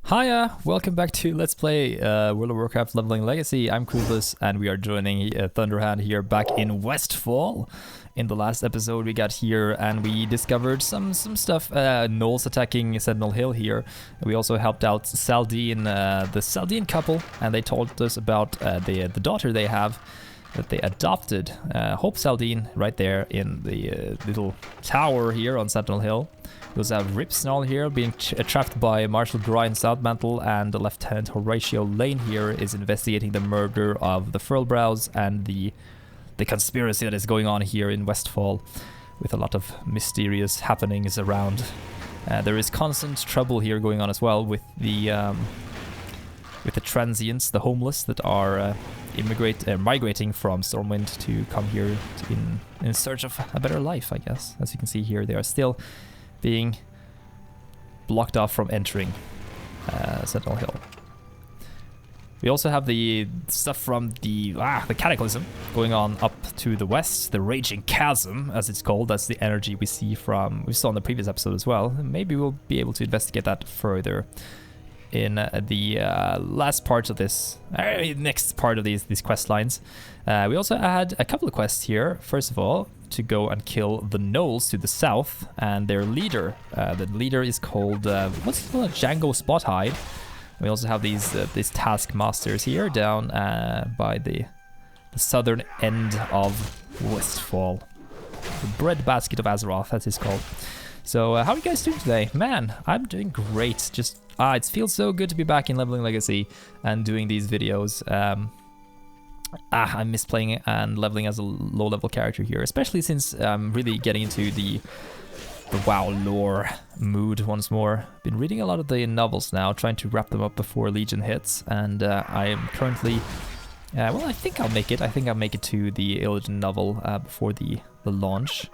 Hiya! Welcome back to Let's Play World of Warcraft Leveling Legacy. I'm Clueless, and we are joining Thunderhand here back in Westfall. In the last episode we got here and we discovered some stuff. Gnolls attacking Sentinel Hill here. We also helped out Saldine, the Saldine couple, and they told us about the daughter they have that they adopted. Hope Saldine right there in the little tower here on Sentinel Hill. We also have Rip Snarl here being trapped by Marshal Grind Southmantle, and the Lieutenant Horatio Lane here is investigating the murder of the Furlbrows and the conspiracy that is going on here in Westfall, with a lot of mysterious happenings around. There is constant trouble here going on as well with the transients, the homeless that are migrating from Stormwind to come here in search of a better life, I guess. As you can see here, they are still being blocked off from entering Sentinel Hill. We also have the stuff from the Cataclysm going on up to the west, the Raging Chasm, as it's called. That's the energy we saw in the previous episode as well. Maybe we'll be able to investigate that further in the last part of this, next part of these quest lines. We also had a couple of quests here. First of all, to go and kill the Gnolls to the south, and their leader. The leader is called what's it called? Django Spothide. We also have these taskmasters here down by the southern end of Westfall. The breadbasket of Azeroth, as it's called. So how are you guys doing today? Man, I'm doing great. Just it feels so good to be back in Leveling Legacy and doing these videos. I miss playing and leveling as a low-level character here, especially since I'm really getting into the WoW lore mood once more. Been reading a lot of the novels now, trying to wrap them up before Legion hits, and I am currently... well, I think I'll make it. I think I'll make it to the Illidan novel before the launch.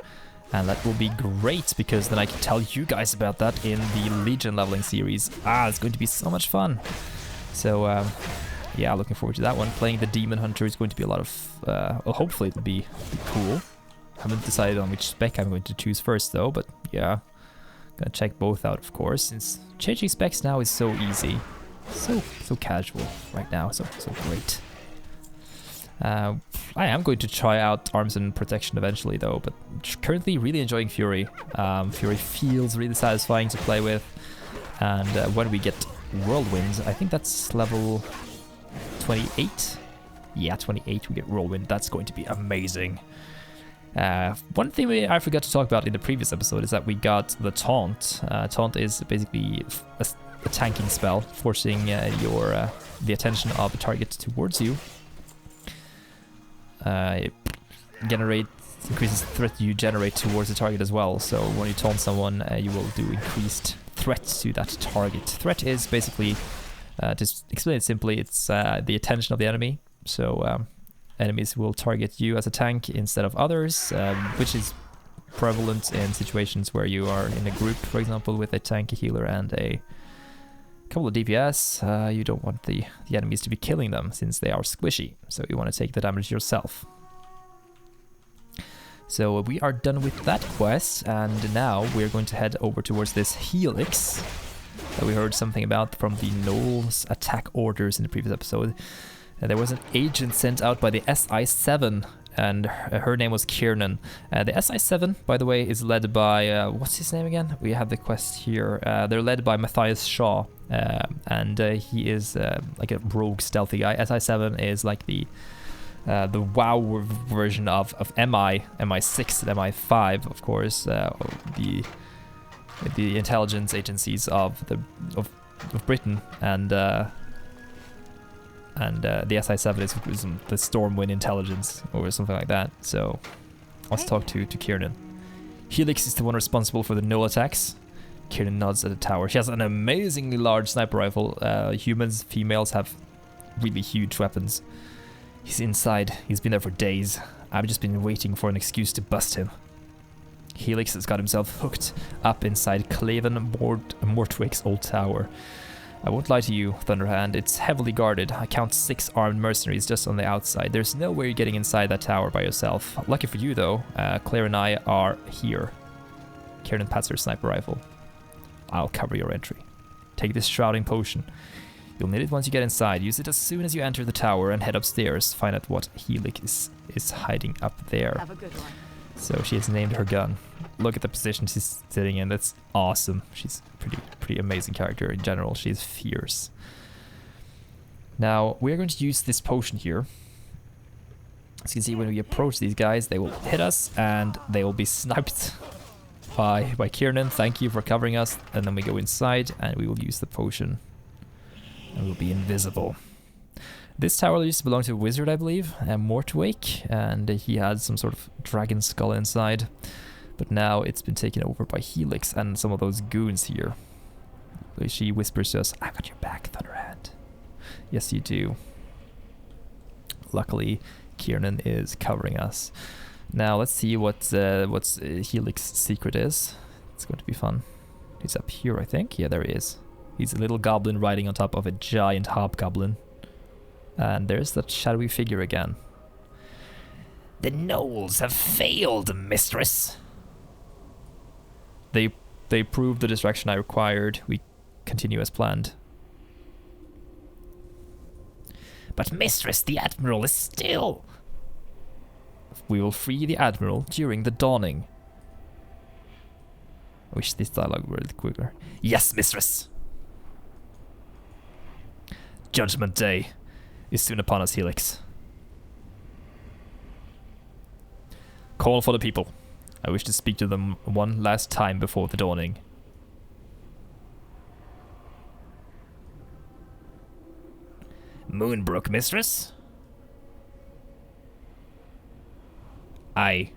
And that will be great, because then I can tell you guys about that in the Legion leveling series. It's going to be so much fun. So, yeah, looking forward to that one. Playing the Demon Hunter is going to be a lot of... well, hopefully it'll be cool. Haven't decided on which spec I'm going to choose first, though, but yeah. Gonna check both out, of course, since changing specs now is so easy. So casual right now, so great. I am going to try out Arms and Protection eventually, though, but currently really enjoying Fury. Fury feels really satisfying to play with, and when we get Whirlwind, I think that's level 28? Yeah, 28, we get Whirlwind. That's going to be amazing. One thing I forgot to talk about in the previous episode is that we got the Taunt. Taunt is basically a tanking spell, forcing the attention of a target towards you. It increases the threat you generate towards the target as well. So when you taunt someone, you will do increased threat to that target. Threat is basically, to explain it simply, it's the attention of the enemy. So enemies will target you as a tank instead of others, which is prevalent in situations where you are in a group, for example, with a tank, a healer, and a couple of DPS. You don't want the enemies to be killing them, since they are squishy, so you want to take the damage yourself. So we are done with that quest, and now we're going to head over towards this Helix that we heard something about from the Gnolls attack orders in the previous episode. There was an agent sent out by the SI7, and her name was Kiernan. The SI7, by the way, is led by, what's his name again? We have the quest here. They're led by Matthias Shaw, and he is like a rogue stealthy guy. SI7 is like the WoW version of MI6 and MI5, of course, the intelligence agencies of Britain, and the SI7 is the Stormwind intelligence or something like that. So let's talk to Kiernan. Helix is the one responsible for the Gnoll attacks. Kiernan nods at the tower. She has an amazingly large sniper rifle. Humans, females have really huge weapons. He's inside. He's been there for days. I've just been waiting for an excuse to bust him. Helix has got himself hooked up inside Claven Mortwick's old tower. I won't lie to you, Thunderhand, it's heavily guarded. I count 6 armed mercenaries just on the outside. There's no way you're getting inside that tower by yourself. Lucky for you, though, Claire and I are here. Kieran pats her sniper rifle. I'll cover your entry. Take this shrouding potion. You'll need it once you get inside. Use it as soon as you enter the tower and head upstairs. Find out what Helix is hiding up there. Have a good one. So she has named her gun. Look at the position she's sitting in. That's awesome. She's pretty amazing character in general. She's fierce. Now we're going to use this potion here. As you can see, when we approach these guys, they will hit us and they will be sniped by Kieran. Thank you for covering us. And then we go inside and we will use the potion and we'll be invisible. This tower used to belong to a wizard, I believe, Mortwake, and he had some sort of dragon skull inside. But now it's been taken over by Helix and some of those goons here. She whispers to us, "I got your back, Thunderhand." Yes, you do. Luckily, Kieran is covering us. Now let's see what Helix's secret is. It's going to be fun. He's up here, I think. Yeah, there he is. He's a little goblin riding on top of a giant hobgoblin. And there's that shadowy figure again. "The gnolls have failed, mistress." They proved the distraction I required. We continue as planned. "But mistress, the admiral is still..." "We will free the admiral during the dawning." I wish this dialogue were a little quicker. "Yes, mistress." "Judgment Day is soon upon us, Helix. Call for the people. I wish to speak to them one last time before the dawning." "Moonbrook, mistress?" "Aye,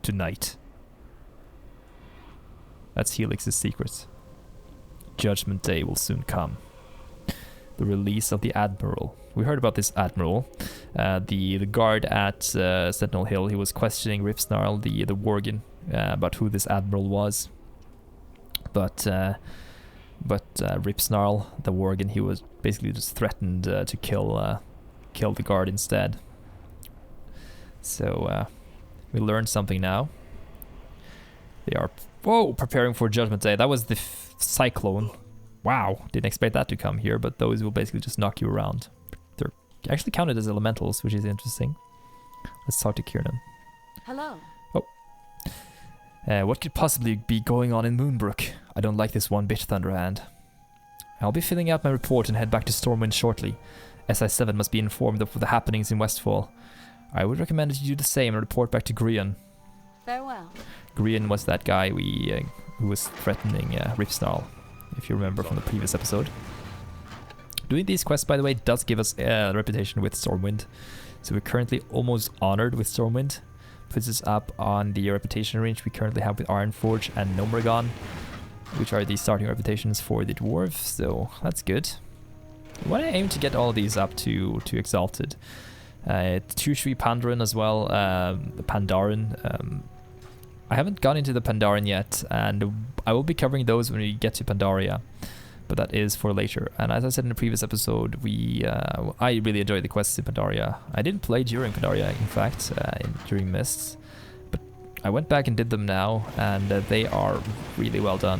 tonight." That's Helix's secret. Judgment Day will soon come. The release of the Admiral. We heard about this Admiral. The guard at Sentinel Hill, he was questioning Ripsnarl, the Worgen, about who this Admiral was. But Ripsnarl, the Worgen, he was basically just threatened to kill the guard instead. So we learned something now. They are preparing for Judgment Day. That was the cyclone. Wow, didn't expect that to come here, but those will basically just knock you around. They're actually counted as elementals, which is interesting. Let's talk to Kieran. Hello. What could possibly be going on in Moonbrook? I don't like this one bit, Thunderhand. I'll be filling out my report and head back to Stormwind shortly. SI7 must be informed of the happenings in Westfall. I would recommend that you do the same and report back to Grian. Farewell. Grian was that guy who was threatening Ripsnarl, if you remember from the previous episode. Doing these quests, by the way, does give us a reputation with Stormwind. So we're currently almost honored with Stormwind. Puts us up on the reputation range we currently have with Ironforge and Gnomeregan, which are the starting reputations for the Dwarf, so that's good. We want to aim to get all of these up to Exalted. Tushri Pandaren as well, the Pandaren. I haven't gone into the Pandaren yet, and I will be covering those when we get to Pandaria, but that is for later. And as I said in the previous episode, I really enjoyed the quests in Pandaria. I didn't play during Pandaria, in fact, during Mists, but I went back and did them now, and they are really well done.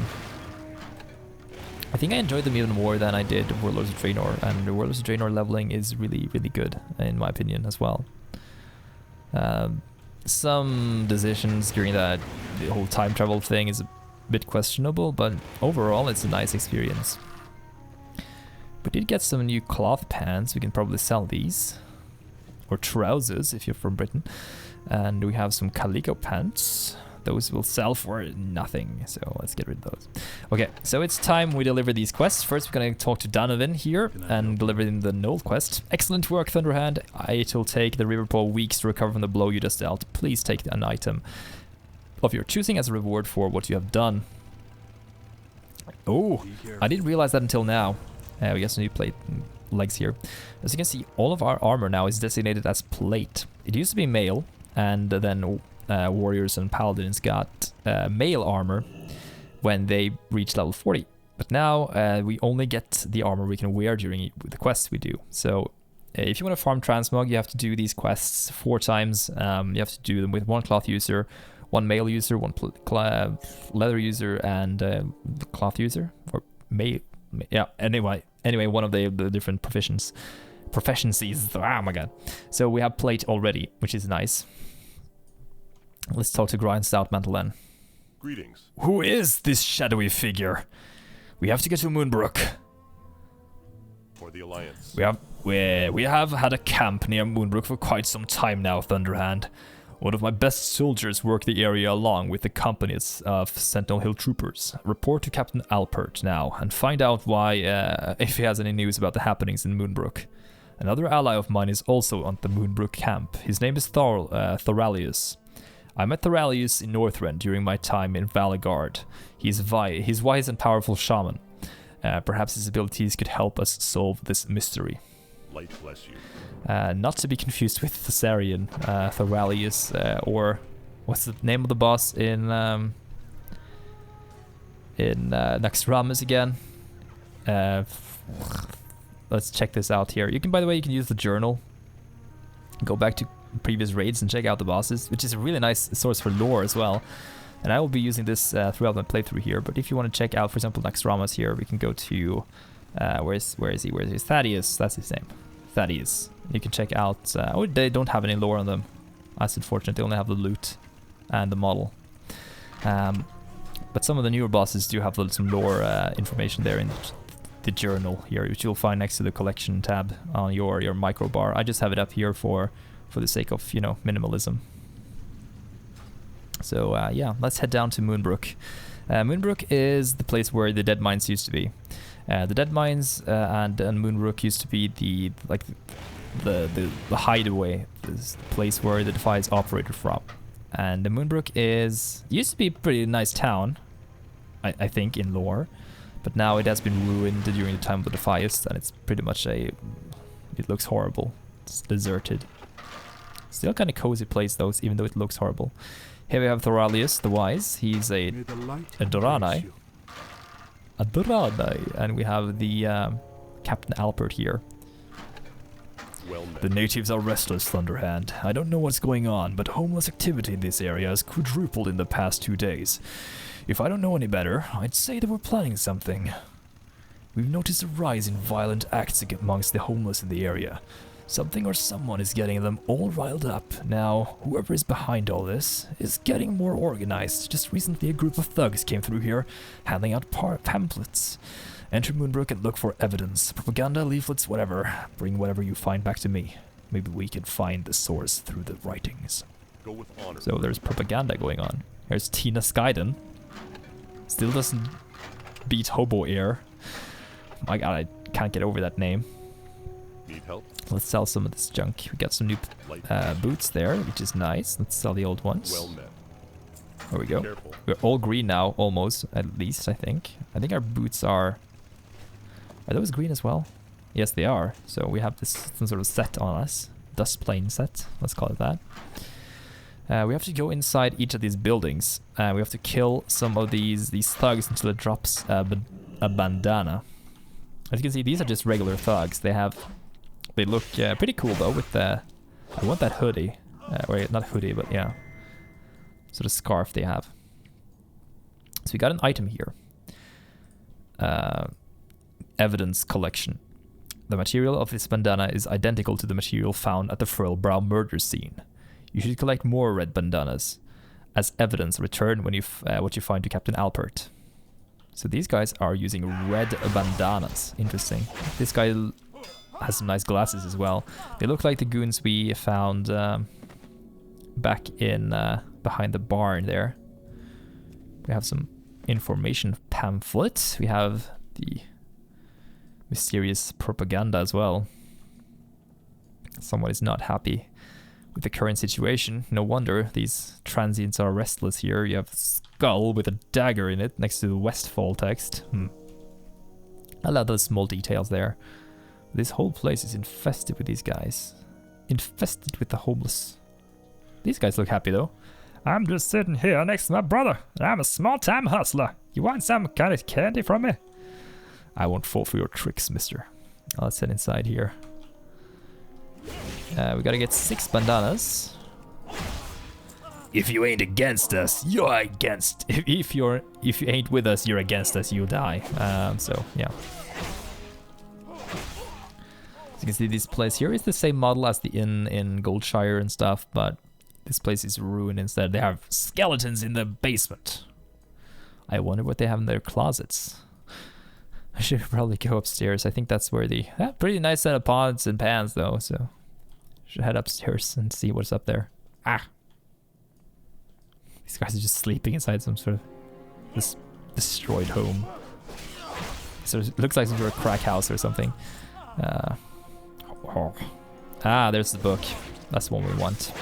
I think I enjoyed them even more than I did Warlords of Draenor, and the Warlords of Draenor leveling is really, really good, in my opinion, as well. Some decisions during the whole time travel thing is a bit questionable, but overall it's a nice experience. We did get some new cloth pants. We can probably sell these, or trousers if you're from Britain. And we have some calico pants. Those will sell for nothing, so let's get rid of those. Okay, so it's time we deliver these quests. First we're going to talk to Donovan here and deliver him the Knoll quest. Excellent work, Thunderhand. It will take the Riverpaw weeks to recover from the blow you just dealt. Please take an item of your choosing as a reward for what you have done. Oh, I didn't realize that until now. We got some new plate legs here. As you can see, all of our armor now is designated as plate. It used to be mail, and then warriors and paladins got mail armor when they reach level 40. But now we only get the armor we can wear during the quests we do. So if you want to farm transmog, you have to do these quests 4 times. You have to do them with 1 cloth user, 1 mail user, 1 leather user, and cloth user, or Yeah, anyway, one of the different proficiencies. Oh my god. So we have plate already, which is nice. Let's talk to Grind Stout Mantle then. Greetings. Who is this shadowy figure? We have to get to Moonbrook. For the Alliance. We have had a camp near Moonbrook for quite some time now, Thunderhand. One of my best soldiers work the area along with the companies of Sentinel Hill Troopers. Report to Captain Alpert now and find out why, if he has any news about the happenings in Moonbrook. Another ally of mine is also on the Moonbrook camp. His name is Thoralius. I met Thoralius in Northrend during my time in Valagard. He's wise and powerful shaman. Perhaps his abilities could help us solve this mystery. Light bless you. Not to be confused with Thessarian, Thoralius, or what's the name of the boss in Naxxramas again? Let's check this out here. By the way, you can use the journal. Go back to previous raids and check out the bosses, which is a really nice source for lore as well. And I will be using this throughout my playthrough here. But if you want to check out, for example, Naxxramas here, we can go to where is he? Thaddeus. That's his name. Thaddeus. You can check out. They don't have any lore on them. That's unfortunate. They only have the loot and the model. But some of the newer bosses do have some lore information there in the journal here, which you'll find next to the collection tab on your micro bar. I just have it up here for the sake of, minimalism. So yeah, let's head down to Moonbrook. Moonbrook is the place where the Deadmines used to be. The Deadmines and Moonbrook used to be the hideaway, this place where the Defias operated from. And the Moonbrook used to be a pretty nice town, I think, in lore. But now it has been ruined during the time of the Defias, and it's pretty much it looks horrible. It's deserted. Still kind of cozy place though, even though it looks horrible. Here we have Thoralius, the Wise. He's a Doranai. A Doranai. And we have the Captain Alpert here. Well, the natives are restless, Thunderhand. I don't know what's going on, but homeless activity in this area has quadrupled in the past 2 days. If I don't know any better, I'd say that we're planning something. We've noticed a rise in violent acts amongst the homeless in the area. Something or someone is getting them all riled up. Now, whoever is behind all this is getting more organized. Just recently a group of thugs came through here, handing out pamphlets. Enter Moonbrook and look for evidence. Propaganda, leaflets, whatever. Bring whatever you find back to me. Maybe we can find the source through the writings. Go with honor. So there's propaganda going on. Here's Tina Skyden. Still doesn't beat Hobo Air. My god, I can't get over that name. Need help? Let's sell some of this junk. We got some new boots there, which is nice. Let's sell the old ones. Well met. There we go. Careful. We're all green now, almost, at least, I think. I think our boots are those green as well? Yes, they are. So we have some sort of set on us. Dust plane set, let's call it that. We have to go inside each of these buildings. We have to kill some of these thugs until it drops a bandana. As you can see, these are just regular thugs. They look pretty cool though with the... I want that hoodie. Or not hoodie, but yeah. Sort of scarf they have. So we got an item here. Evidence collection. The material of this bandana is identical to the material found at the Furlbrow murder scene. You should collect more red bandanas. As evidence, return when what you find to Captain Alpert. So these guys are using red bandanas. Interesting. This guy has some nice glasses as well. They look like the goons we found back in behind the barn there. We have some information pamphlets. We have the mysterious propaganda as well. Someone is not happy with the current situation. No wonder these transients are restless here. You have a skull with a dagger in it next to the Westfall text. I love those small details there. This whole place is infested with these guys. Infested with the homeless. These guys look happy though. I'm just sitting here next to my brother. I'm a small-time hustler. You want some kind of candy from me? I won't fall for your tricks, mister. Let's head inside here. We gotta get 6 bandanas. If you ain't against us, you're against. If you ain't with us, you're against us. You'll die. So yeah. you can see, this place here is the same model as the inn in Goldshire and stuff, but this place is ruined instead. They have skeletons in the basement. I wonder what they have in their closets. I should probably go upstairs. I think that's where the... pretty nice set of pots and pans, though, so... should head upstairs and see what's up there. Ah! These guys are just sleeping inside some sort of... this destroyed home. So it looks like some sort of crack house or something. There's the book. That's the one we want.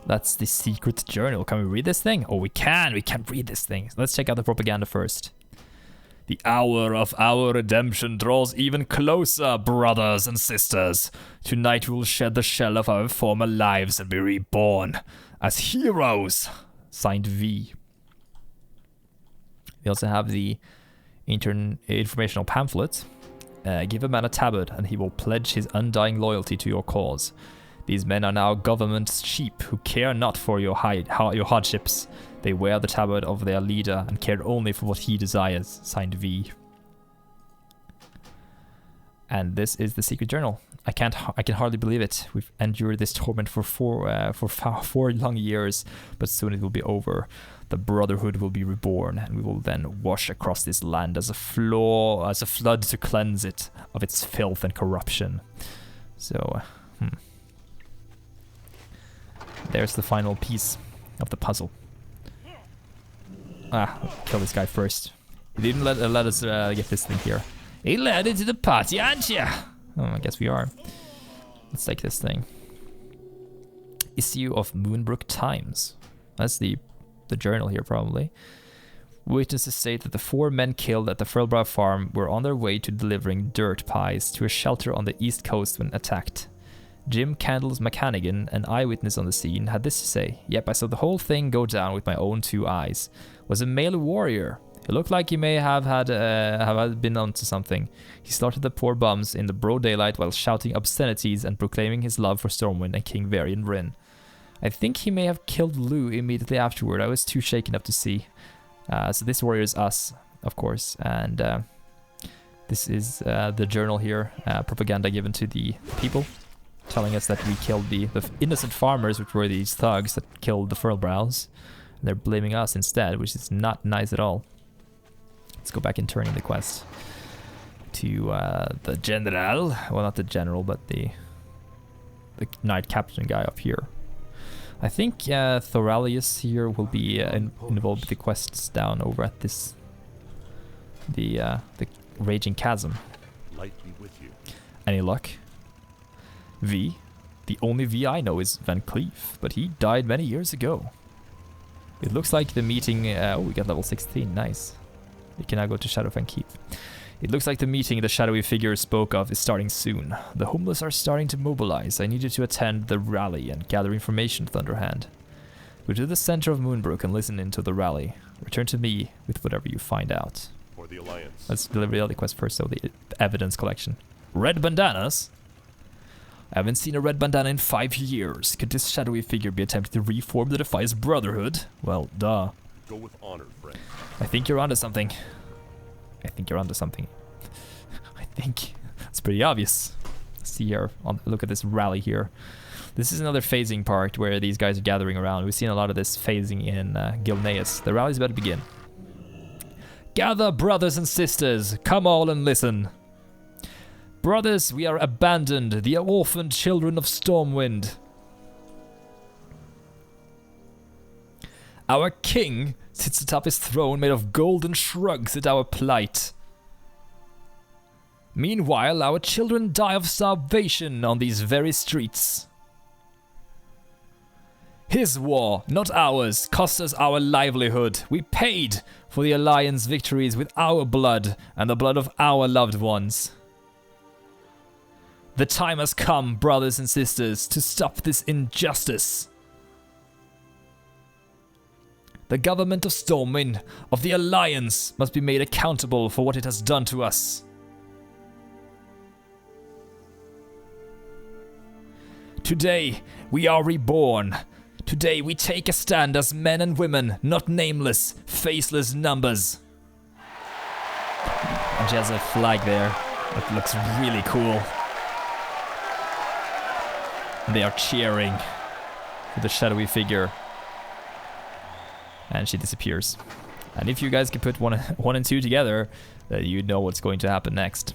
That's the secret journal. Can we read this thing? Oh, we can. We can read this thing. Let's check out the propaganda first. The hour of our redemption draws even closer, brothers and sisters. Tonight we will shed the shell of our former lives and be reborn as heroes. Signed V. We also have the informational pamphlet. Give a man a tabard and he will pledge his undying loyalty to your cause. These men are now government's sheep who care not for your hardships. They wear the tabard of their leader and care only for what he desires. Signed V. And this is the secret journal. I can hardly believe it. We've endured this torment for four long years, but soon it will be over. The Brotherhood will be reborn, and we will then wash across this land as a flood to cleanse it of its filth and corruption. So, there's the final piece of the puzzle. Kill this guy first. He didn't let us get this thing here. He led into the party, aren't you? Oh, I guess we are. Let's take this thing. Issue of Moonbrook Times. That's the journal here, probably. Witnesses state that the 4 men killed at the Furlbrow farm were on their way to delivering dirt pies to a shelter on the east coast when attacked. Jim Candles McHannigan, an eyewitness on the scene, had this to say. Yep, I saw the whole thing go down with my own 2 eyes. Was a male warrior. It looked like he may have been onto something. He slaughtered the poor bums in the broad daylight while shouting obscenities and proclaiming his love for Stormwind and King Varian Rin. I think he may have killed Lou immediately afterward. I was too shaken up to see. So this warrior is us, of course, and this is the journal here, propaganda given to the people, telling us that we killed the innocent farmers, which were these thugs that killed the Furlbrows. And they're blaming us instead, which is not nice at all. Let's go back and turn in the quest to the general. Well, not the general, but the knight captain guy up here. I think Thoralius here will be involved with the quests down over at this the Raging Chasm. Light be with you. Any luck? V? The only V I know is Van Cleef, but he died many years ago. It looks like the meeting... oh, we got level 16, nice. We can now go to Shadowfang Keep. It looks like the meeting the shadowy figure spoke of is starting soon. The homeless are starting to mobilize. I need you to attend the rally and gather information, Thunderhand. Go to the center of Moonbrook and listen into the rally. Return to me with whatever you find out. For the Alliance. Let's deliver the other quest first, so the evidence collection. Red bandanas? I haven't seen a red bandana in 5 years. Could this shadowy figure be attempting to reform the Defias Brotherhood? Well, duh. Go with honor, friend. I think you're onto something. I think you're onto something. I think it's pretty obvious. See here, look at this rally here. This is another phasing part where these guys are gathering around. We've seen a lot of this phasing in Gilneas. The rally's about to begin. Gather, brothers and sisters. Come all and listen. Brothers, we are abandoned, the orphaned children of Stormwind. Our king sits atop his throne made of gold and shrugs at our plight. Meanwhile, our children die of starvation on these very streets. His war, not ours, cost us our livelihood. We paid for the Alliance victories with our blood and the blood of our loved ones. The time has come, brothers and sisters, to stop this injustice. The government of Stormwind, of the Alliance, must be made accountable for what it has done to us. Today, we are reborn. Today, we take a stand as men and women, not nameless, faceless numbers. And she has a flag there. That looks really cool. And they are cheering for the shadowy figure. And she disappears. And if you guys can put one and two together, then you know what's going to happen next.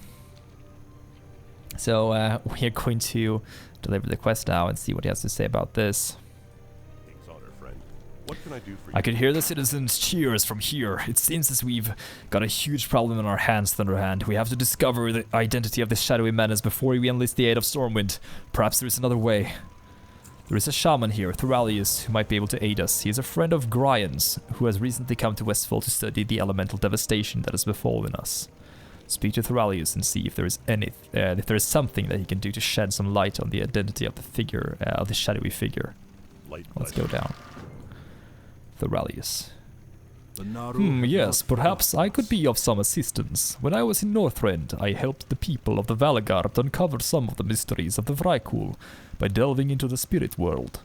So we are going to deliver the quest now and see what he has to say about this. King's honor, friend. What can I do for you? I could hear the citizens' cheers from here. It seems as we've got a huge problem on our hands, Thunderhand. We have to discover the identity of this shadowy menace before we enlist the aid of Stormwind. Perhaps there is another way. There is a shaman here, Thoralius, who might be able to aid us. He is a friend of Gryan's, who has recently come to Westfall to study the elemental devastation that has befallen us. Speak to Thoralius and see if there is if there is something that he can do to shed some light on the identity of the figure, of the shadowy figure. Let's go down. Thoralius. Yes, perhaps I could be of some assistance. When I was in Northrend, I helped the people of the Valagard uncover some of the mysteries of the Vrykul by delving into the spirit world.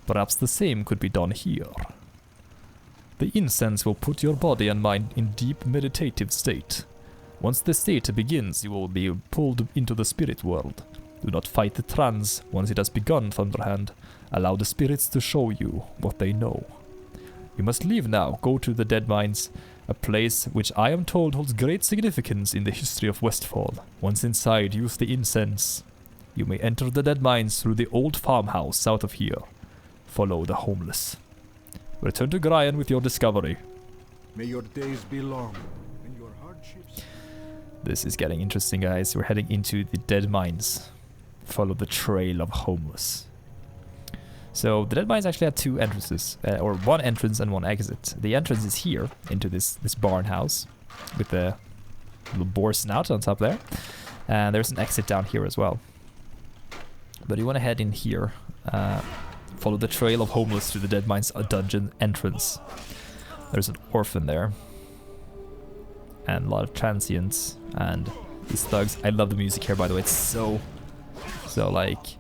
Perhaps the same could be done here. The incense will put your body and mind in deep meditative state. Once the state begins, you will be pulled into the spirit world. Do not fight the trance once it has begun, Thunderhand. Allow the spirits to show you what they know. You must leave now, go to the Deadmines, a place which I am told holds great significance in the history of Westfall. Once inside, use the incense. You may enter the Deadmines through the old farmhouse south of here. Follow the homeless. Return to Gryan with your discovery. May your days be long, and your hardships... This is getting interesting, guys. We're heading into the Deadmines. Follow the trail of homeless. So the Deadmines actually have two entrances, or one entrance and one exit. The entrance is here, into this barn house, with the little boar snout on top there. And there's an exit down here as well. But you want to head in here, follow the trail of homeless to the Deadmines dungeon entrance. There's an orphan there. And a lot of transients, and these thugs. I love the music here, by the way. It's so like...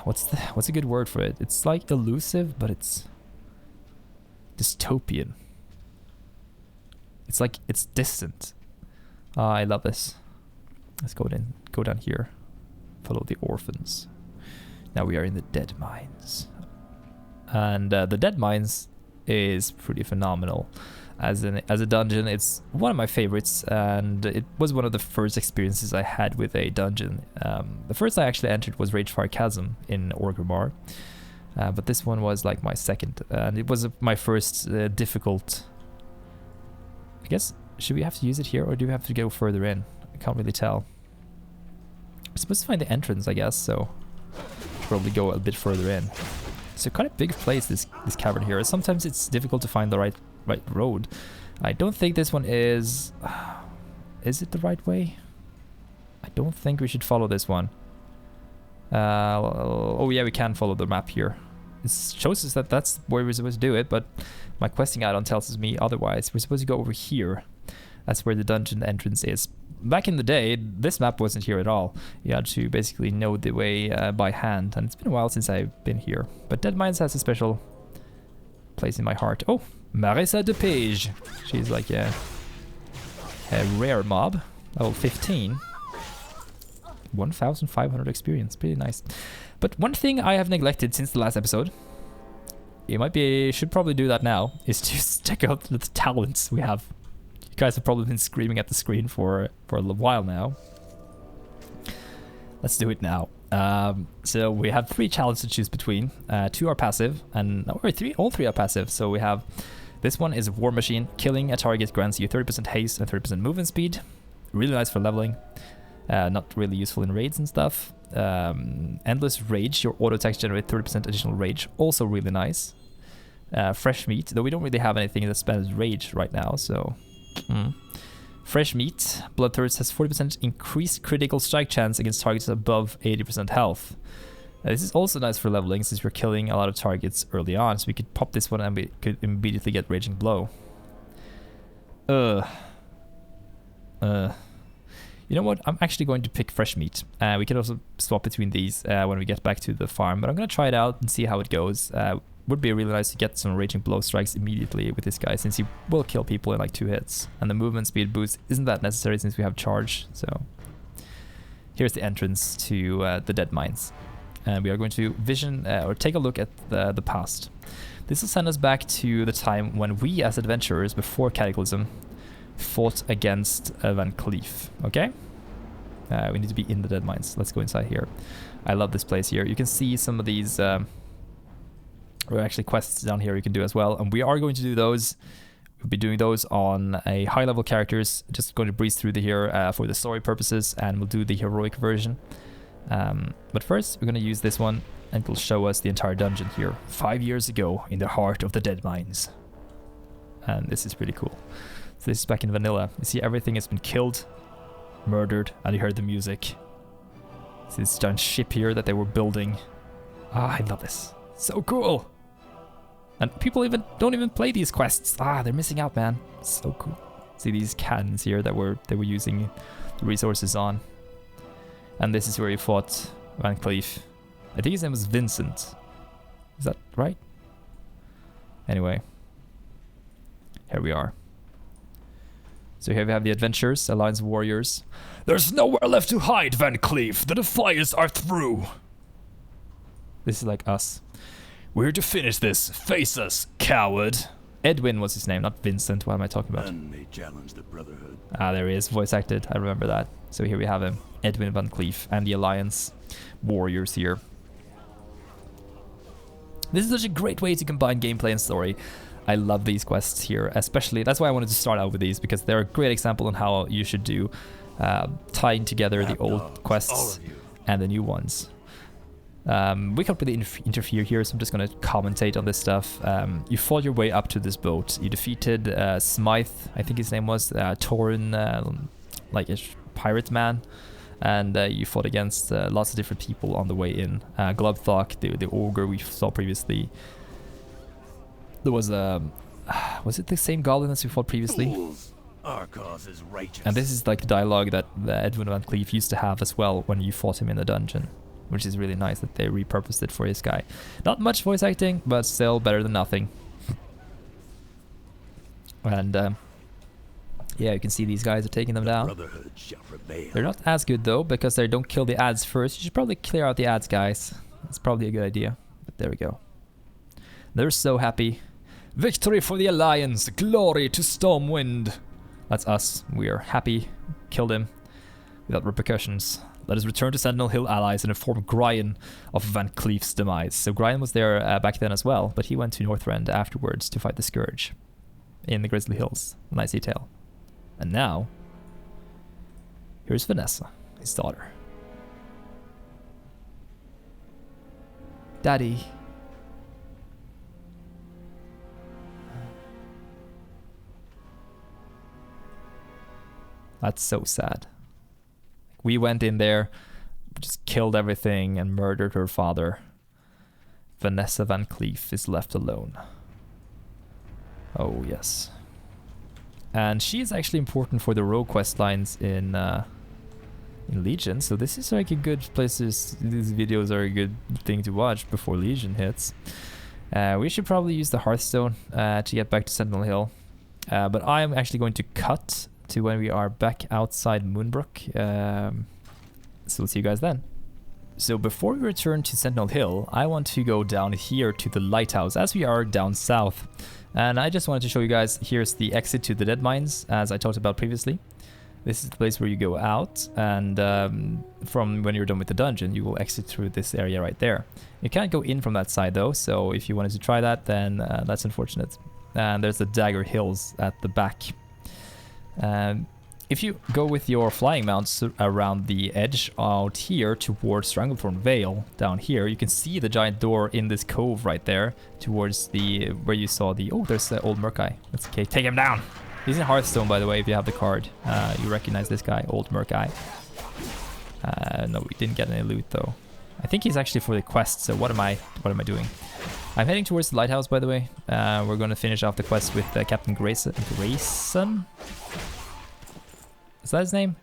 What's a good word for it? It's like elusive, but it's dystopian. It's like it's distant. I love this. Let's go down here. Follow the orphans. Now we are in the Deadmines, and the Deadmines is pretty phenomenal. As a dungeon, it's one of my favorites, and it was one of the first experiences I had with a dungeon. The first I actually entered was Ragefire Chasm in Orgrimmar, but this one was like my second, and it was my first difficult. I guess, should we have to use it here, or do we have to go further in? I can't really tell. We're supposed to find the entrance, I guess, so probably go a bit further in. It's a quite a big place, this cavern here. Sometimes it's difficult to find the right road. I don't think this one is... is it the right way? I don't think we should follow this one. Oh yeah, we can follow the map here. It shows us that that's where we're supposed to do it, but my questing add-on tells me otherwise. We're supposed to go over here. That's where the dungeon entrance is. Back in the day, this map wasn't here at all. You had to basically know the way by hand, and it's been a while since I've been here. But Deadmines has a special place in my heart. Oh, Marissa de Page. She's like a rare mob. Level 15. 1,500 experience. Pretty nice. But one thing I have neglected since the last episode, should probably do that now, is to check out the talents we have. You guys have probably been screaming at the screen for a little while now. Let's do it now. So we have 3 challenges to choose between. 2 are passive, and all three are passive. So we have this one is War Machine. Killing a target grants you 30% haste and 30% movement speed. Really nice for leveling. Not really useful in raids and stuff. Endless Rage. Your auto attacks generate 30% additional rage. Also really nice. Fresh Meat, though we don't really have anything that spends rage right now, so... Fresh Meat. Bloodthirst has 40% increased critical strike chance against targets above 80% health. This is also nice for leveling since we're killing a lot of targets early on, so we could pop this one and we could immediately get Raging Blow. You know what? I'm actually going to pick Fresh Meat. We can also swap between these when we get back to the farm, but I'm going to try it out and see how it goes. Would be really nice to get some Raging Blow strikes immediately with this guy, since he will kill people in like 2 hits. And the movement speed boost isn't that necessary since we have charge, so here's the entrance to the Deadmines. And we are going to vision or take a look at the past. This will send us back to the time when we as adventurers before Cataclysm fought against Van Cleef, okay? We need to be in the Deadmines. Let's go inside here. I love this place here. You can see some of these or actually quests down here you can do as well, and we are going to do those. We'll be doing those on a high level characters, just going to breeze through here for the story purposes, and we'll do the heroic version. But first we're going to use this one, and it'll show us the entire dungeon here 5 years ago in the heart of the Deadmines. And this is pretty cool. So this is back in vanilla. You see everything has been killed, murdered, and you heard the music. See this giant ship here that they were building. Ah, I love this. So cool. And people don't even play these quests. Ah, they're missing out, man. So cool. See these cannons here that they were using the resources on. And this is where he fought Van Cleef. I think his name was Vincent. Is that right? Anyway. Here we are. So here we have the adventurers, Alliance warriors. There's nowhere left to hide, Van Cleef. The Defias are through. This is like us. We're here to finish this. Face us, coward. Edwin was his name, not Vincent. What am I talking about? None may challenge the Brotherhood. Ah, there he is, voice acted. I remember that. So here we have him, Edwin Van Cleef, and the Alliance warriors here. This is such a great way to combine gameplay and story. I love these quests here, especially. That's why I wanted to start out with these, because they're a great example on how you should do tying together the old quests and the new ones. We can't really interfere here, so I'm just going to commentate on this stuff. You fought your way up to this boat. You defeated Smythe, I think his name was, Torin, like a pirate man. And you fought against lots of different people on the way in. Glubthok, the ogre we saw previously. There was it the same goblin as we fought previously? Fools. Our cause is righteous. And this is like the dialogue that Edwin Van Cleef used to have as well when you fought him in the dungeon, which is really nice that they repurposed it for his guy. Not much voice acting, but still better than nothing. And yeah, you can see these guys are taking them down. Brotherhood shall prevail. They're not as good though, because they don't kill the ads first. You should probably clear out the ads, guys. That's probably a good idea. But there we go. They're so happy. Victory for the Alliance! Glory to Stormwind! That's us. We are happy. Killed him without repercussions. Let us return to Sentinel Hill allies and inform Gryan of Van Cleef's demise. So Gryan was there back then as well, but he went to Northrend afterwards to fight the Scourge in the Grizzly Hills. Nice detail. And now, here's Vanessa, his daughter. Daddy. That's so sad. We went in there, just killed everything and murdered her father. Vanessa Van Cleef is left alone. Oh yes. And she is actually important for the rogue quest lines in Legion, so this is like a good place. These videos are a good thing to watch before Legion hits. We should probably use the Hearthstone to get back to Sentinel Hill. But I'm actually going to cut to when we are back outside Moonbrook. So we'll see you guys then. So before we return to Sentinel Hill, I want to go down here to the lighthouse as we are down south. And I just wanted to show you guys, here's the exit to the Deadmines, as I talked about previously. This is the place where you go out, and from when you're done with the dungeon, you will exit through this area right there. You can't go in from that side though, so if you wanted to try that, then that's unfortunate. And there's the Dagger Hills at the back. If you go with your flying mounts around the edge out here towards Stranglethorn Vale, down here, you can see the giant door in this cove right there towards the where you saw the... Oh, there's the old Murk-Eye. That's okay. Take him down! He's in Hearthstone, by the way, if you have the card. You recognize this guy, old Murk-Eye. No, we didn't get any loot, though. I think he's actually for the quest, so what am I doing? I'm heading towards the lighthouse, by the way. We're going to finish off the quest with Captain Grayson? Is that his name?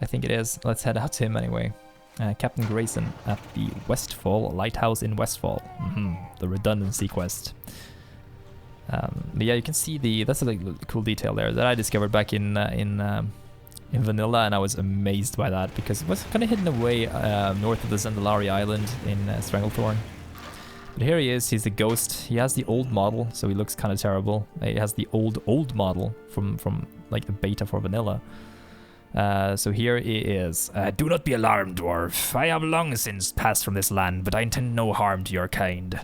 I think it is. Let's head out to him anyway. Captain Grayson at the Westfall lighthouse in Westfall. The redundancy quest. But yeah, you can see that's a cool detail there that I discovered back in in vanilla, and I was amazed by that because it was kind of hidden away north of the Zandalari Island in Stranglethorn. But here he is, he's the ghost. He has the old model, so he looks kind of terrible. He has the old model from like the beta for vanilla. So here he is. Do not be alarmed, dwarf. I have long since passed from this land, but I intend no harm to your kind.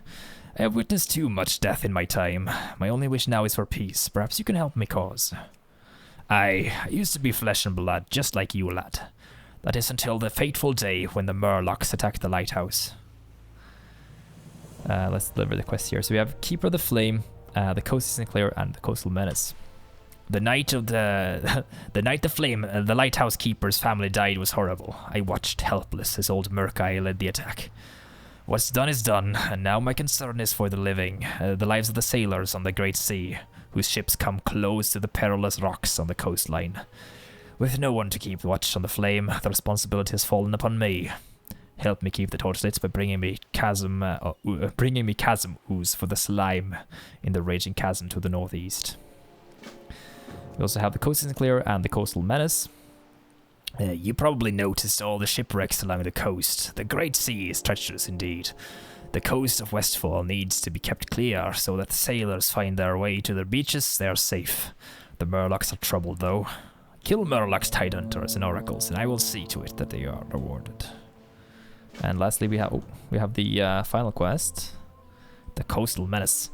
I have witnessed too much death in my time. My only wish now is for peace. Perhaps you can help me cause. I used to be flesh and blood, just like you, lad. That is until the fateful day when the Murlocs attacked the lighthouse. Let's deliver the quest here. So we have Keeper of the Flame, the Coast is Sinclair, and the Coastal Menace. The night the lighthouse keeper's family died was horrible. I watched helpless as old Murkai led the attack. What's done is done, and now my concern is for the living, the lives of the sailors on the Great Sea, whose ships come close to the perilous rocks on the coastline. With no one to keep watch on the flame, the responsibility has fallen upon me. Help me keep the torch lit by bringing me chasm ooze for the slime in the raging chasm to the northeast. We also have the Coast is Clear and the Coastal Menace. You probably noticed all the shipwrecks along the coast. The Great Sea is treacherous indeed. The coast of Westfall needs to be kept clear so that the sailors find their way to their beaches. They are safe. The Murlocs are troubled though. Kill Murlocs Tidehunters and Oracles, and I will see to it that they are rewarded. And lastly, we have the final quest, the Coastal Menace.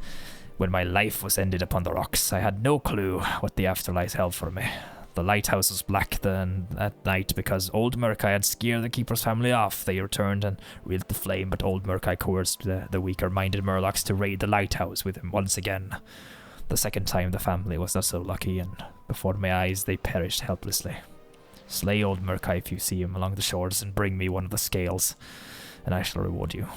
When my life was ended upon the rocks, I had no clue what the afterlife held for me. The lighthouse was black then at night because old Murkai had scared the keeper's family off. They returned and wielded the flame, but old Murkai coerced the weaker-minded Murlocs to raid the lighthouse with him once again. The second time the family was not so lucky, and before my eyes they perished helplessly. Slay old Murkai if you see him along the shores, and bring me one of the scales, and I shall reward you.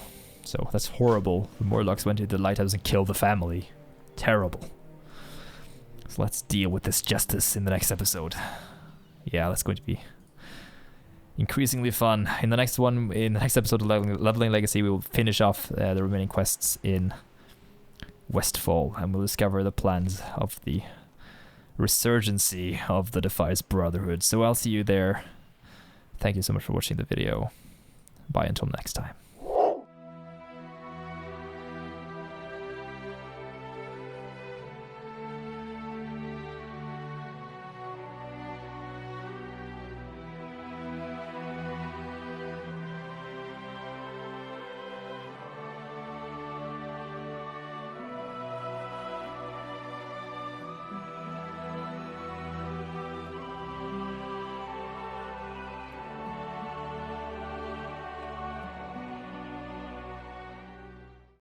So that's horrible. The Murlocs went into the lighthouse and killed the family. Terrible. So let's deal with this justice in the next episode. Yeah, that's going to be increasingly fun. In the next episode of Leveling Legacy, we will finish off the remaining quests in Westfall, and we'll discover the plans of the resurgency of the Defias Brotherhood. So I'll see you there. Thank you so much for watching the video. Bye until next time.